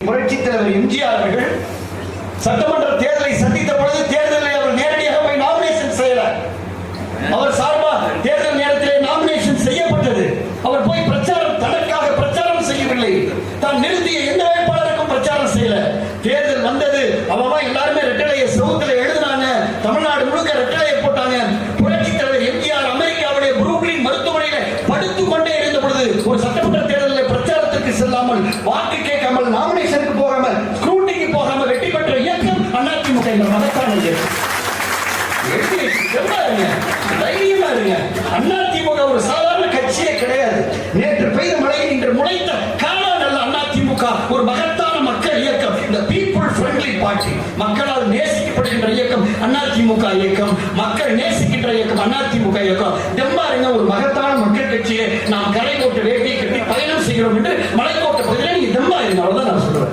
புரட்சித் தலைவர் எம்ஜிஆர் அவர்கள் சட்டமன்ற தேர்தலை சந்தித்த பொழுது தேர்தலில் அவர் நேரடியாக போய் நாமினேஷன் செய்யறார். அவர் சார்பாக தேர்தல் நேரத்திலே நாமினேஷன் செய்யப்பட்டது. அவர் போய் பிரச்சாரம் தனக்காக பிரச்சாரம் செய்யவில்லை. தான் நிறுத்திய எந்த வேட்பாளருக்கும் பிரச்சாரம் செய்யல. தேர்தல் வந்தது, அவன் எல்லாருமே ரெட்டலையை செவுத்துல எழுதினாங்க. தமிழ்நாடு முழுக்க ரெட்டலையை போட்டாங்க. புரட்சித் தலைவர் எம்ஜிஆர் அமெரிக்காவுடைய புரூக்ளின் மருத்துவமனையில படுத்துக் கொண்டே இருந்த பொழுது ஒரு சட்டமன்ற தேர்தலில் பிரச்சாரத்திற்கு செல்லாமல், வாக்கு கேட்காமல், நாமினேஷனுக்கு போகாமல், ஸ்க்ரூட்டிக்கு போகாமல் வெற்றி பெற்ற இயக்கம் அதிமுக என்ற மகத்தான இயக்கம். தைரியமா இருங்க. அதிமுக ஒரு சாதாரண கட்சியே கிடையாது. நேற்று பெய்த மழையில் இன்று முளைத்த காலால் அல்ல அதிமுக ஒரு மகத்தான மக்கள் இயக்கம். இந்த பீப்புள் ஃப்ரெண்ட்லி பார்ட்டி, மக்களால் நேசிக்கப்படுகின்ற இயக்கம் அதிமுக இயக்கம். மக்கள் நேசிக்கின்ற இயக்கம் அதிமுக இயக்கம். தெம்பாருங்க, ஒரு மகத்தான மக்கள் கட்சியை நாம் கரை போட்டு வேட்டி கட்டி பயணம் செய்கிறோம் என்று மலைக்கோட்டை பகுதியில் நீங்க தெம்பாருங்க. அவ்வளவுதான் நான் சொல்றேன்.